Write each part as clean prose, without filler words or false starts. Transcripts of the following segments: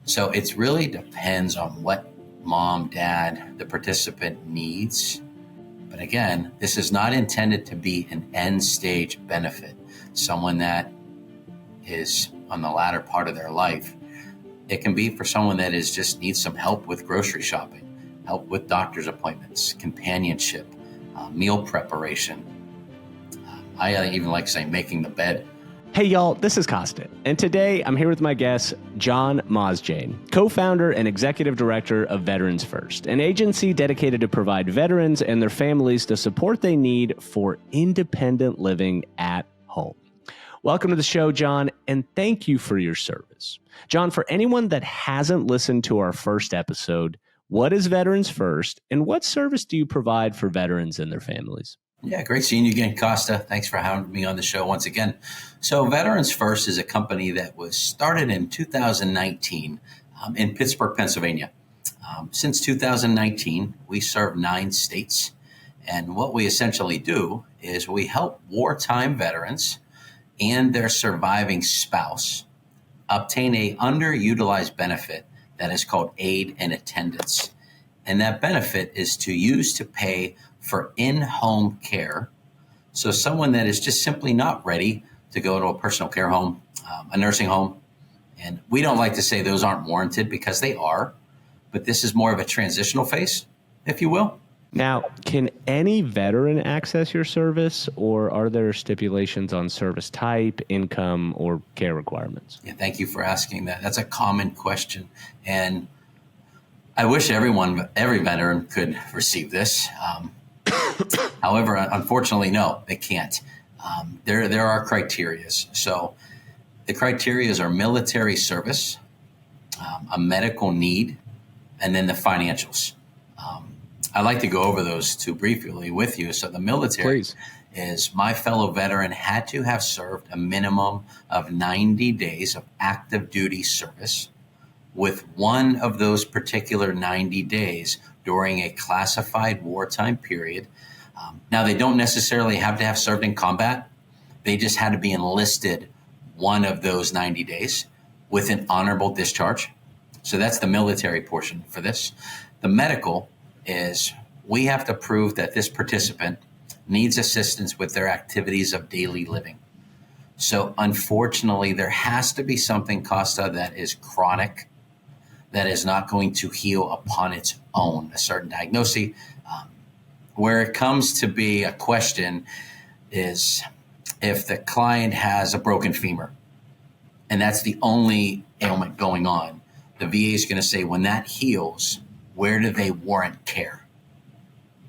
So it really depends on what mom, dad, the participant needs. But again, this is not intended to be an end stage benefit. Someone that is on the latter part of their life. It can be for someone that is just needs some help with grocery shopping, help with doctor's appointments, companionship, meal preparation. I even like saying making the bed. Hey y'all, this is Kosta, and today I'm here with my guest, John Mozdzien, co-founder and executive director of Veterans First, an agency dedicated to provide veterans and their families the support they need for independent living at home. Welcome to the show, John, and thank you for your service. John, for anyone that hasn't listened to our first episode, what is Veterans First, and what service do you provide for veterans and their families? Yeah, great seeing you again, Kosta. Thanks for having me on the show once again. So Veterans First is a company that was started in 2019 in Pittsburgh, Pennsylvania. Since 2019, we serve 9 states. And what we essentially do is we help wartime veterans and their surviving spouse obtain a underutilized benefit that is called aid and attendance. And that benefit is to use to pay for in-home care. So someone that is just simply not ready to go to a personal care home, a nursing home. And we don't like to say those aren't warranted because they are, but this is more of a transitional phase, if you will. Now, can any veteran access your service, or are there stipulations on service type, income, or care requirements? Yeah, thank you for asking that. That's a common question. And I wish every veteran could receive this. However, unfortunately, no, they can't. There are criteria. So the criteria are military service, a medical need, and then the financials. I'd like to go over those two briefly with you. So the military is my fellow veteran had to have served a minimum of 90 days of active duty service, with one of those particular 90 days during a classified wartime period. Now, they don't necessarily have to have served in combat. They just had to be enlisted one of those 90 days with an honorable discharge. So that's the military portion for this. The medical is we have to prove that this participant needs assistance with their activities of daily living. So unfortunately, there has to be something, Kosta, that is chronic, that is not going to heal upon its own, a certain diagnosis. Where it comes to be a question is if the client has a broken femur, and that's the only ailment going on, the VA is going to say, when that heals, where do they warrant care?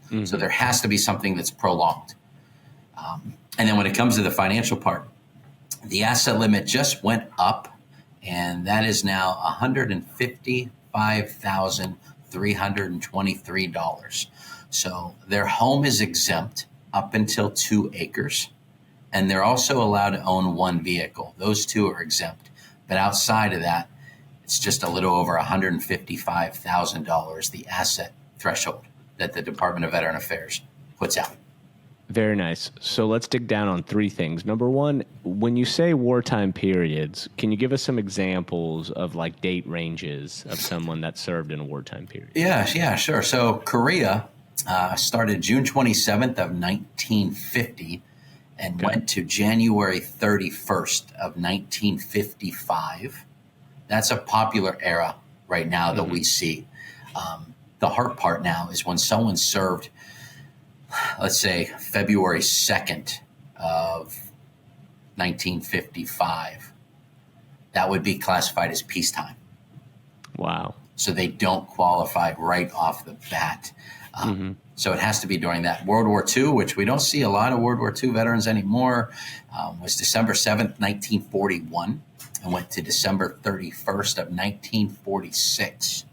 Mm-hmm. So there has to be something that's prolonged. And then when it comes to the financial part, the asset limit just went up, and that is now $155,323. So their home is exempt up until 2 acres, and they're also allowed to own 1 vehicle. Those 2 are exempt. But outside of that, it's just a little over $155,000, the asset threshold that the Department of Veteran Affairs puts out. Very nice. So let's dig down on 3 things. Number 1, when you say wartime periods, can you give us some examples of like date ranges of someone that served in a wartime period? Yeah, sure. So Korea started June 27th of 1950 and went to January 31st of 1955. That's a popular era right now that we see. The hard part now is when someone served, let's say, February 2nd of 1955, that would be classified as peacetime. Wow. So they don't qualify right off the bat. So it has to be during that. World War II, which we don't see a lot of World War II veterans anymore, was December 7th, 1941, and went to December 31st of 1946.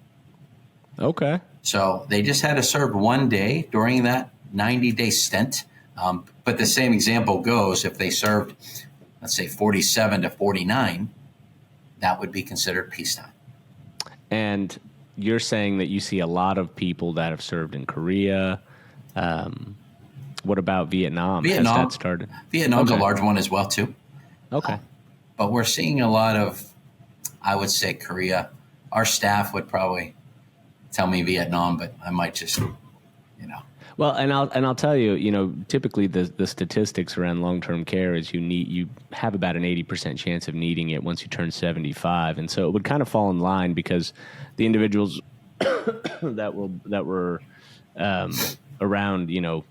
Okay. So they just had to serve 1 day during that 90-day stint. But the same example goes, if they served, let's say, 47 to 49, that would be considered peacetime. And you're saying that you see a lot of people that have served in Korea. What about Vietnam? Has that started? Vietnam's a large one as well, too. Okay. But we're seeing a lot of, I would say, Korea, our staff would probably tell me Vietnam, but I might just, Well, and I'll tell you, typically the statistics around long-term care is you have about an 80% chance of needing it once you turn 75, and so it would kind of fall in line because the individuals that were around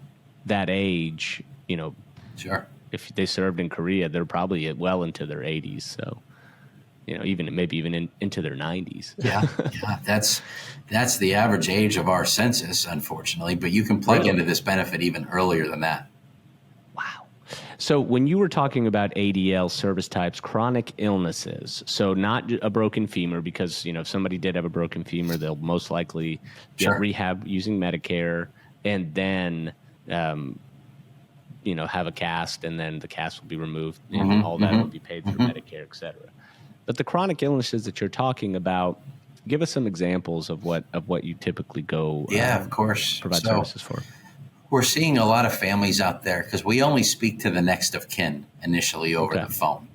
that age, sure. if they served in Korea, they're probably well into their 80s, so maybe even into their 90s. Yeah, that's the average age of our census, unfortunately. But you can plug into this benefit even earlier than that. Wow. So when you were talking about ADL service types, chronic illnesses, so not a broken femur, because if somebody did have a broken femur, they'll most likely get rehab using Medicare, and then have a cast, and then the cast will be removed, and all that will be paid through Medicare, et cetera. But the chronic illnesses that you're talking about, give us some examples of what you typically go. Of course. Provide services for. We're seeing a lot of families out there because we only speak to the next of kin initially over the phone.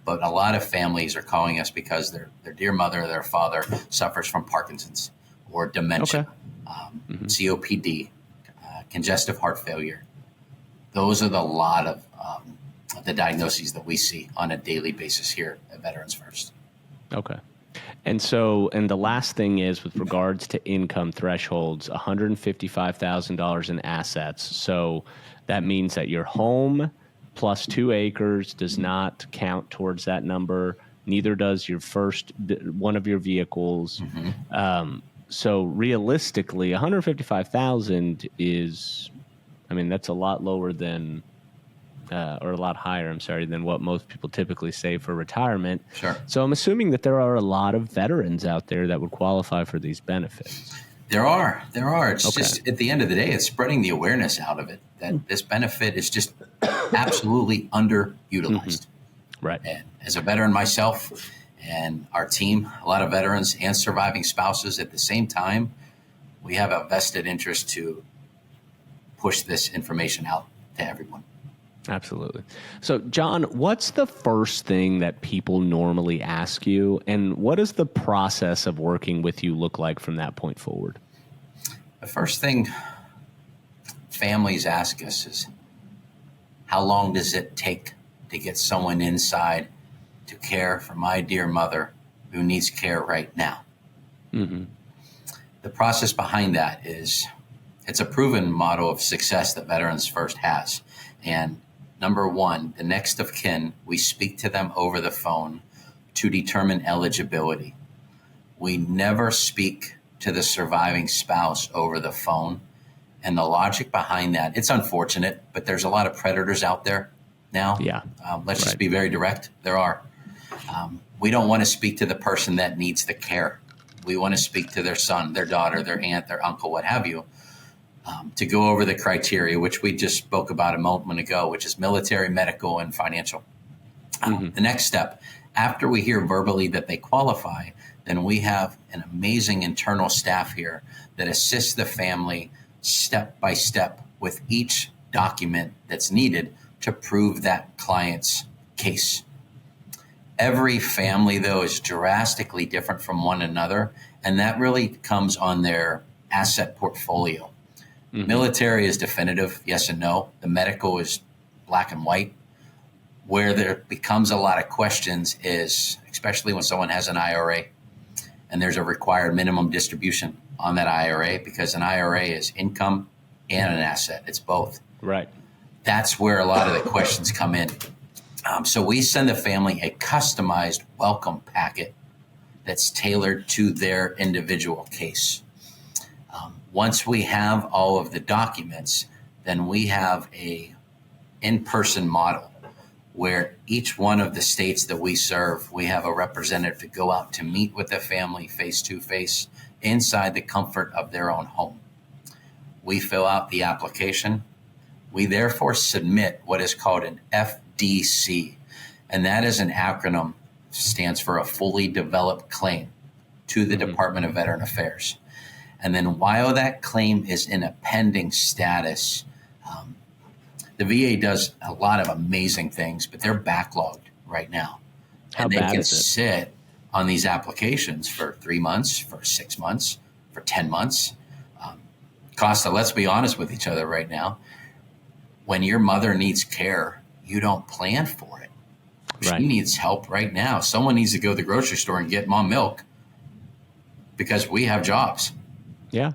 But a lot of families are calling us because their dear mother or their father suffers from Parkinson's or dementia, COPD, congestive heart failure. Those are the lot of the diagnoses that we see on a daily basis here at Veterans First. Okay. And the last thing is with regards to income thresholds, $155,000 in assets. So that means that your home plus 2 acres does not count towards that number. Neither does your first one of your vehicles. So realistically, $155,000 is, that's a lot lower than, or a lot higher, than what most people typically save for retirement. Sure. So I'm assuming that there are a lot of veterans out there that would qualify for these benefits. There are. It's just, at the end of the day, it's spreading the awareness out of it that this benefit is just absolutely underutilized. Right. And as a veteran myself and our team, a lot of veterans and surviving spouses at the same time, we have a vested interest to push this information out to everyone. Absolutely. So, John, what's the first thing that people normally ask you, and what does the process of working with you look like from that point forward? The first thing families ask us is, how long does it take to get someone inside to care for my dear mother who needs care right now? The process behind that is, it's a proven model of success that Veterans First has. And number one, the next of kin, we speak to them over the phone to determine eligibility. We never speak to the surviving spouse over the phone. And the logic behind that, it's unfortunate, but there's a lot of predators out there now. Yeah. Let's just be very direct. There are. We don't want to speak to the person that needs the care. We want to speak to their son, their daughter, their aunt, their uncle, what have you. To go over the criteria, which we just spoke about a moment ago, which is military, medical, and financial. The next step, after we hear verbally that they qualify, then we have an amazing internal staff here that assists the family step by step with each document that's needed to prove that client's case. Every family, though, is drastically different from one another, and that really comes on their asset portfolio. Military is definitive, yes and no. The medical is black and white. Where there becomes a lot of questions is, especially when someone has an IRA and there's a required minimum distribution on that IRA, because an IRA is income and an asset. It's both. Right. That's where a lot of the questions come in. So we send the family a customized welcome packet that's tailored to their individual case. Once we have all of the documents, then we have a in-person model where each one of the states that we serve, we have a representative to go out to meet with the family face-to-face inside the comfort of their own home. We fill out the application. We therefore submit what is called an FDC, and that is an acronym, stands for a fully developed claim to the Department of Veteran Affairs. And then while that claim is in a pending status, the VA does a lot of amazing things, but they're backlogged right now. How and they bad can is it? sit on these applications for 3 months, for 6 months, for 10 months. Kosta, let's be honest with each other right now. When your mother needs care, you don't plan for it. Right. She needs help right now. Someone needs to go to the grocery store and get mom milk because we have jobs. Yeah.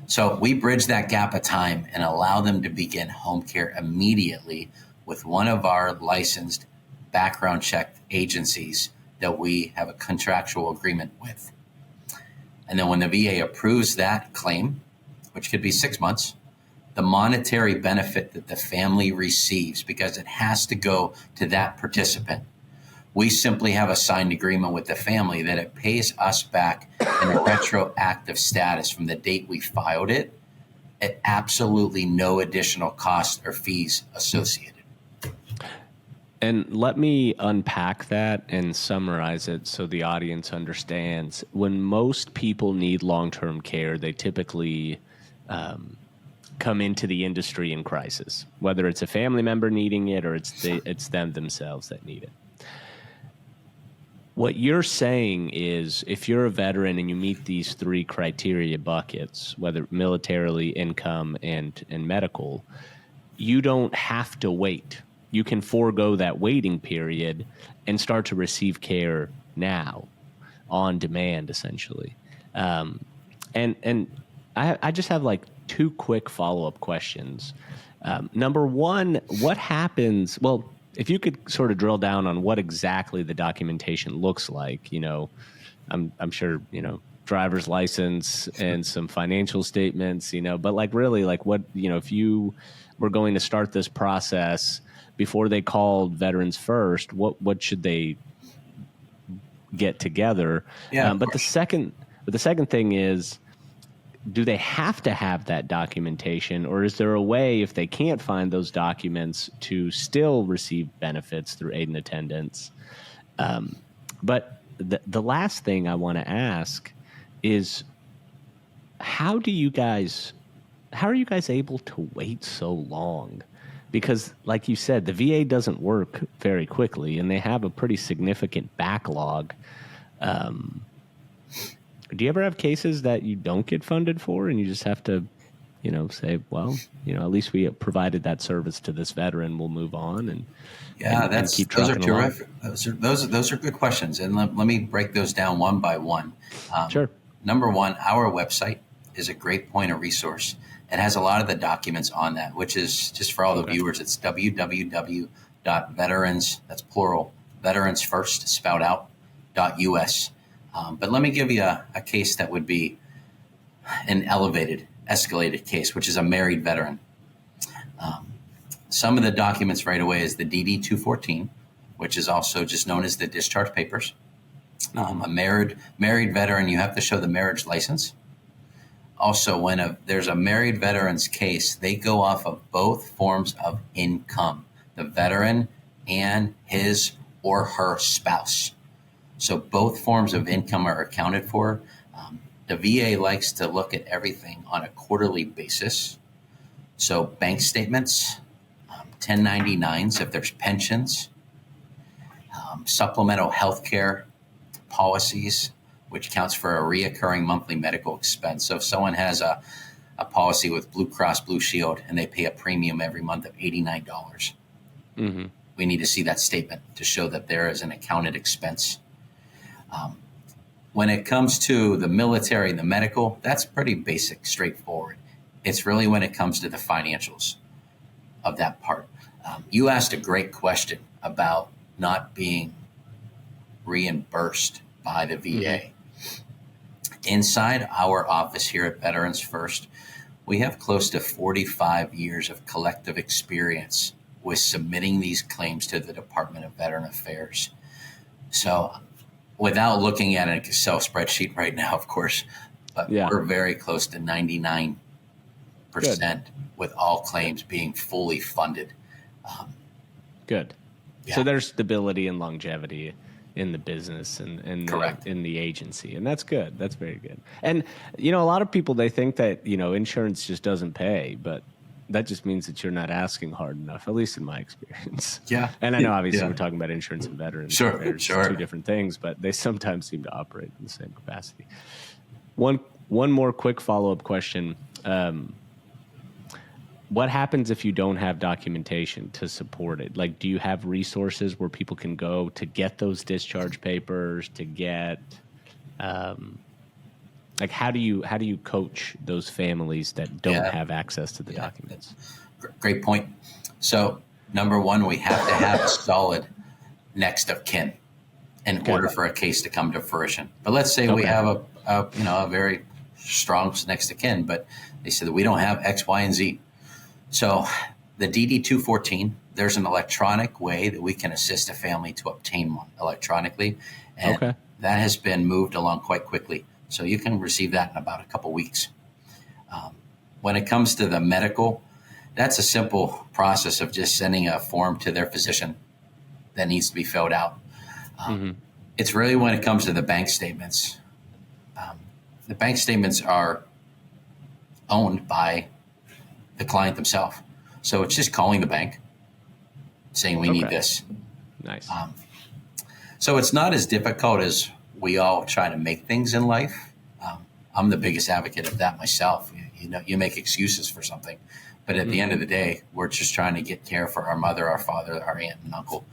So we bridge that gap of time and allow them to begin home care immediately with one of our licensed background check agencies that we have a contractual agreement with. And then when the VA approves that claim, which could be 6 months, the monetary benefit that the family receives, because it has to go to that participant, we simply have a signed agreement with the family that it pays us back in a retroactive status from the date we filed it at absolutely no additional costs or fees associated. And let me unpack that and summarize it so the audience understands. When most people need long-term care, they typically come into the industry in crisis, whether it's a family member needing it or it's them themselves that need it. What you're saying is if you're a veteran and you meet these 3 criteria buckets, whether militarily, income, and medical, you don't have to wait. You can forego that waiting period and start to receive care now, on demand, essentially. And I just have like 2 quick follow-up questions. Number one, what happens? Well, if you could sort of drill down on what exactly the documentation looks like, I'm sure, driver's license and some financial statements, but like really like what, if you were going to start this process before they called Veterans First, what should they get together? Yeah, but the second thing is, do they have to have that documentation, or is there a way, if they can't find those documents, to still receive benefits through aid and attendance? But the last thing I want to ask is, how are you guys able to wait so long? Because, like you said, the VA doesn't work very quickly, and they have a pretty significant backlog. Do you ever have cases that you don't get funded for, and you just have to, say, well, at least we provided that service to this veteran, we'll move on and keep those are trucking along? terrific. Those are good questions, and let me break those down one by one. Sure. Number one, our website is a great point of resource. It has a lot of the documents on that, which is just for all the viewers. It's www.veterans, that's plural, veteransfirst, spelled out, .us. But let me give you a case that would be an escalated case, which is a married veteran. Some of the documents right away is the DD-214, which is also just known as the discharge papers. A married veteran, you have to show the marriage license. Also, when there's a married veteran's case, they go off of both forms of income, the veteran and his or her spouse. So both forms of income are accounted for. The VA likes to look at everything on a quarterly basis. So bank statements, 1099s if there's pensions, supplemental health care policies, which counts for a reoccurring monthly medical expense. So if someone has a policy with Blue Cross Blue Shield and they pay a premium every month of $89, we need to see that statement to show that there is an accounted expense. When it comes to the military and the medical, that's pretty basic, straightforward. It's really when it comes to the financials of that part. You asked a great question about not being reimbursed by the VA. Inside our office here at Veterans First, we have close to 45 years of collective experience with submitting these claims to the Department of Veteran Affairs. So without looking at an Excel spreadsheet right now, of course, but we're very close to 99% with all claims being fully funded. Good. Yeah. So there's stability and longevity in the business and in the agency. And that's good. That's very good. And, a lot of people, they think that, insurance just doesn't pay, but that just means that you're not asking hard enough, at least in my experience. Yeah. And I know obviously we're talking about insurance and veterans. Sure. There's Sure. two different things, but they sometimes seem to operate in the same capacity. One more quick follow-up question. What happens if you don't have documentation to support it? Like, do you have resources where people can go to get those discharge papers, to get, like, how do you coach those families that don't have access to the documents? Great point. So, number one, we have to have a solid next of kin in order for a case to come to fruition. But let's say we have a very strong next of kin, but they said that we don't have X, Y, and Z. So the DD 214, there's an electronic way that we can assist a family to obtain one electronically. And that has been moved along quite quickly. So you can receive that in about a couple weeks. When it comes to the medical, that's a simple process of just sending a form to their physician that needs to be filled out. It's really when it comes to the bank statements. The bank statements are owned by the client themselves. So it's just calling the bank saying we need this. Nice. So it's not as difficult as we all try to make things in life. I'm the biggest advocate of that myself. You make excuses for something, but at the end of the day, we're just trying to get care for our mother, our father, our aunt and uncle.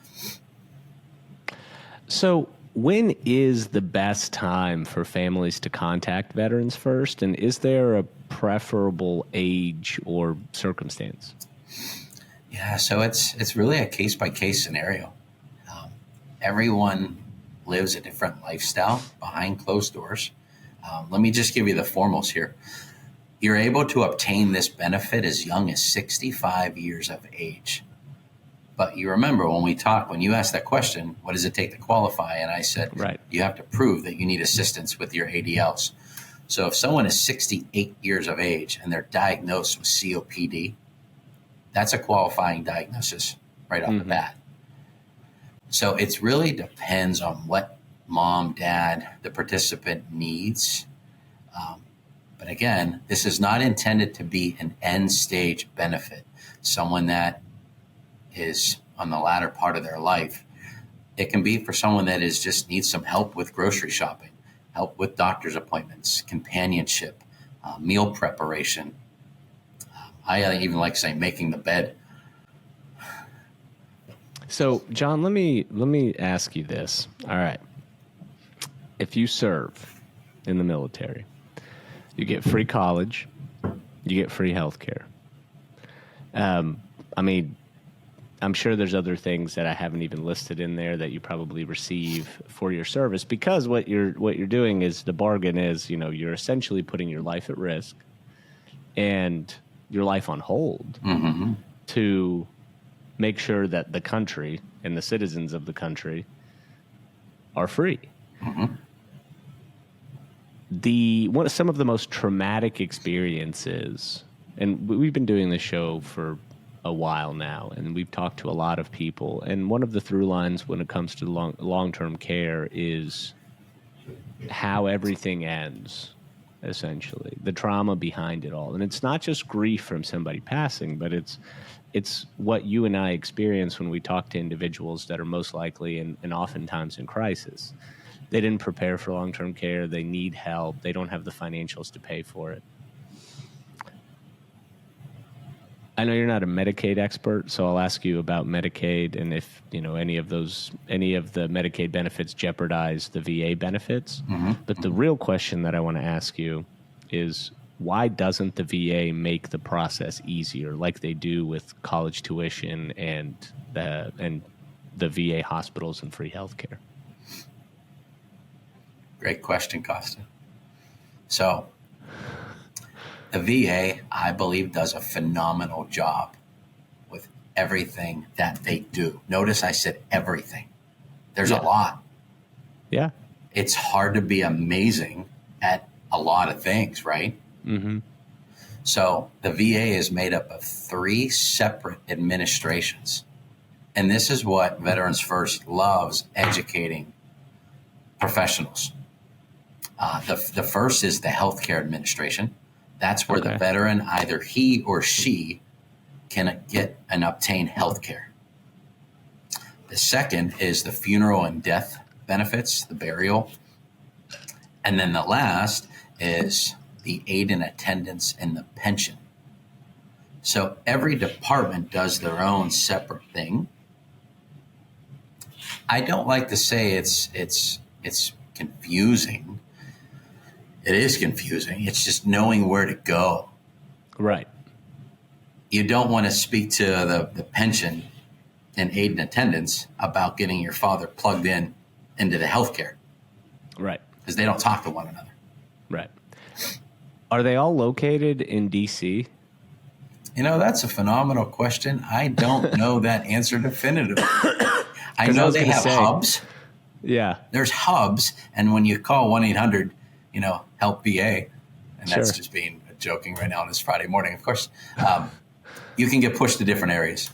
So when is the best time for families to contact Veterans First? And is there a preferable age or circumstance? Yeah, so it's really a case-by-case scenario. Everyone lives a different lifestyle behind closed doors. Let me just give you the foremost here. You're able to obtain this benefit as young as 65 years of age. But you remember when you asked that question, what does it take to qualify? And I said, you have to prove that you need assistance with your ADLs. So if someone is 68 years of age and they're diagnosed with COPD, that's a qualifying diagnosis right off the bat. So it really depends on what mom, dad, the participant needs. But again, this is not intended to be an end stage benefit. Someone that is on the latter part of their life. It can be for someone that just needs some help with grocery shopping, help with doctor's appointments, companionship, meal preparation. I even like saying making the bed. So, John, let me ask you this. All right. If you serve in the military, you get free college, you get free health care. I mean, I'm sure there's other things that I haven't even listed in there that you probably receive for your service, because what you're doing is, the bargain is, you're essentially putting your life at risk and your life on hold to make sure that the country and the citizens of the country are free. Some of the most traumatic experiences, and we've been doing this show for a while now, and we've talked to a lot of people, and one of the through lines when it comes to long-term care is how everything ends, essentially, the trauma behind it all. And it's not just grief from somebody passing, but it's what you and I experience when we talk to individuals that are most likely and oftentimes in crisis. They didn't prepare for long-term care. They need help. They don't have the financials to pay for it. I know you're not a Medicaid expert, so I'll ask you about Medicaid and if any of the Medicaid benefits jeopardize the VA benefits. But the real question that I want to ask you is, why doesn't the VA make the process easier, like they do with college tuition and the VA hospitals and free healthcare? Great question, Kosta. So the VA, I believe, does a phenomenal job with everything that they do. Notice I said everything. There's a lot. Yeah. It's hard to be amazing at a lot of things, right? So the VA is made up of 3 separate administrations. And this is what Veterans First loves educating professionals. The first is the Healthcare Administration. That's where the veteran, either he or she, can get and obtain health care. The second is the funeral and death benefits, the burial. And then the last is the aid and attendance and the pension. So every department does their own separate thing. I don't like to say it's confusing. It is confusing. It's just knowing where to go. Right. You don't want to speak to the pension and aid and attendance about getting your father plugged into the healthcare. Right. Because they don't talk to one another. Right. Are they all located in D.C.? That's a phenomenal question. I don't know that answer definitively. I know they have hubs. Yeah. There's hubs. And when you call 1-800, help VA, and that's just being joking right now on this Friday morning, of course, you can get pushed to different areas.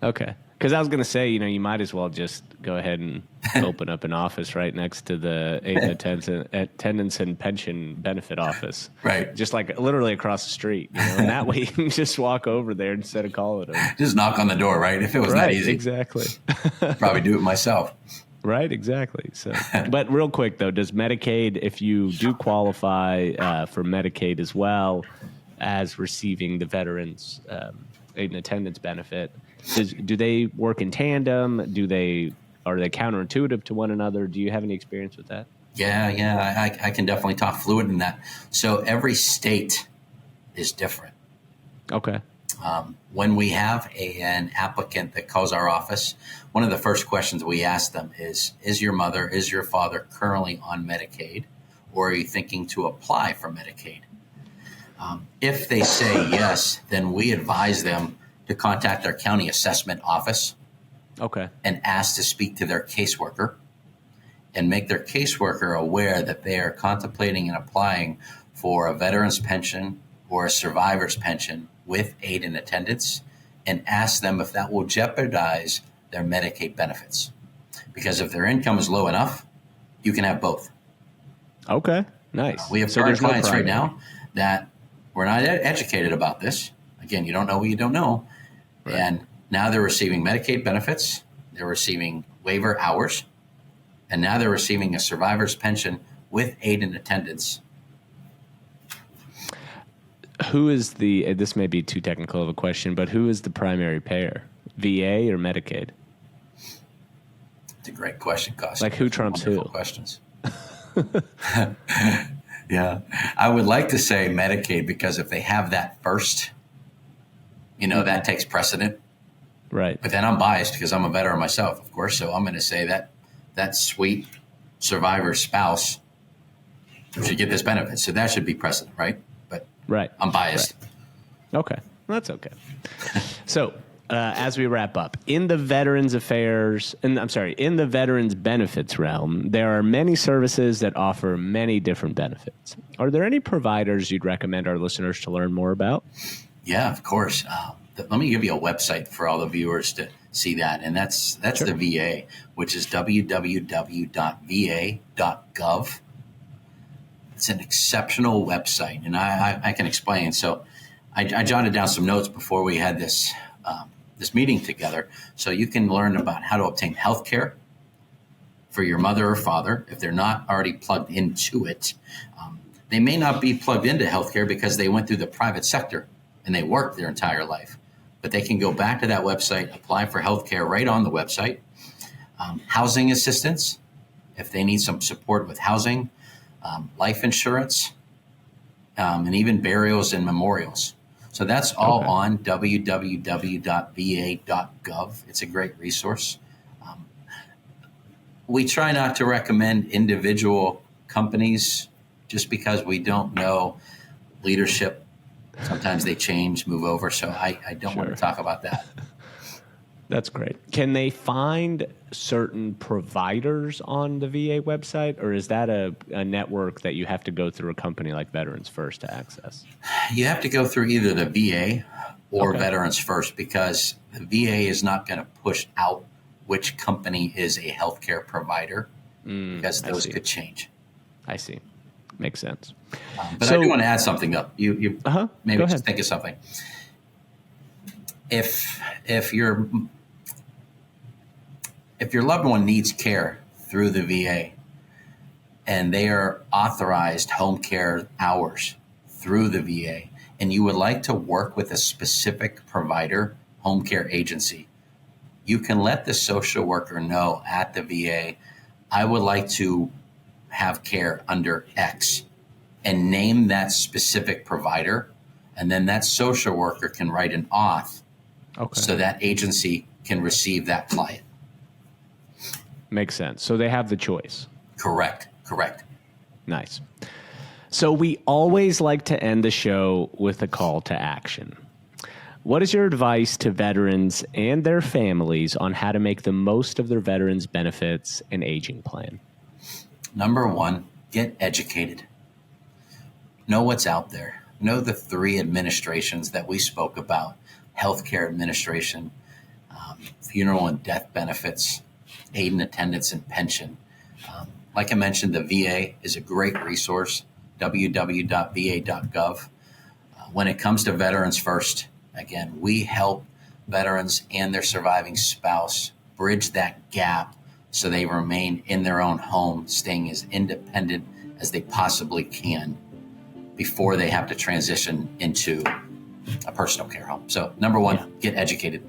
Okay. Because I was going to say, you might as well just go ahead and open up an office right next to the aid and attendance and pension benefit office. Right. Just like literally across the street. And that way you can just walk over there instead of calling them. Just knock on the door, right? If it was that easy. Exactly. Probably do it myself. Right, exactly. So, but real quick, though, does Medicaid, if you do qualify for Medicaid as well as receiving the veterans aid and attendance benefit, do they work in tandem? Are they counterintuitive to one another? Do you have any experience with that? Yeah, I can definitely talk fluid in that. So every state is different. Okay. When we have an applicant that calls our office, one of the first questions we ask them is your mother, is your father currently on Medicaid, or are you thinking to apply for Medicaid? If they say yes, then we advise them to contact their county assessment office. Okay. And ask to speak to their caseworker and make their caseworker aware that they are contemplating and applying for a veteran's pension or a survivor's pension with aid and attendance, and ask them if that will jeopardize their Medicaid benefits. Because if their income is low enough, you can have both. Okay, nice. We have current clients right now that were not educated about this. Again, you don't know what you don't know. Right. And now they're receiving Medicaid benefits, they're receiving waiver hours, and now they're receiving a survivor's pension with aid and attendance. Who is this may be too technical of a question, but who is the primary payer? VA or Medicaid? It's a great question, Kosta. Like who trumps who? Questions. Yeah. I would like to say Medicaid because if they have that first, that takes precedent. Right. But then I'm biased because I'm a veteran myself, of course. So I'm going to say that sweet survivor spouse should get this benefit. So that should be precedent, right? But right. I'm biased. Right. Okay. Well, that's okay. So as we wrap up, in the veterans benefits realm, there are many services that offer many different benefits. Are there any providers you'd recommend our listeners to learn more about? Yeah, of course. Let me give you a website for all the viewers to see that. And that's sure. the VA, which is www.va.gov. It's an exceptional website, and I can explain. So I jotted down some notes before we had this meeting together. So you can learn about how to obtain health care for your mother or father if they're not already plugged into it. They may not be plugged into healthcare because they went through the private sector and they worked their entire life. But they can go back to that website, apply for healthcare right on the website. Housing assistance, if they need some support with housing, life insurance, and even burials and memorials. So that's all on www.va.gov. It's a great resource. We try not to recommend individual companies just because we don't know leadership. Sometimes they change, move over. So I don't want to talk about that. That's great. Can they find certain providers on the VA website, or is that a network that you have to go through a company like Veterans First to access? You have to go through either the VA or Veterans First, because the VA is not going to push out which company is a healthcare provider, because those could change. I see. Makes sense. But I do want to add something, though. You maybe just think of something. if your loved one needs care through the VA and they are authorized home care hours through the VA, and you would like to work with a specific provider, home care agency, you can let the social worker know at the VA, I would like to have care under X, and name that specific provider. And then that social worker can write an auth so that agency can receive that client. Makes sense. So they have the choice. Correct. Nice. So we always like to end the show with a call to action. What is your advice to veterans and their families on how to make the most of their veterans' benefits and aging plan? Number one, get educated. Know what's out there. Know the three administrations that we spoke about: healthcare administration, funeral and death benefits, aid and attendance, and pension. Like I mentioned, the VA is a great resource, www.va.gov. When it comes to Veterans First, again, we help veterans and their surviving spouse bridge that gap so they remain in their own home, staying as independent as they possibly can before they have to transition into a personal care home. So number one, get educated.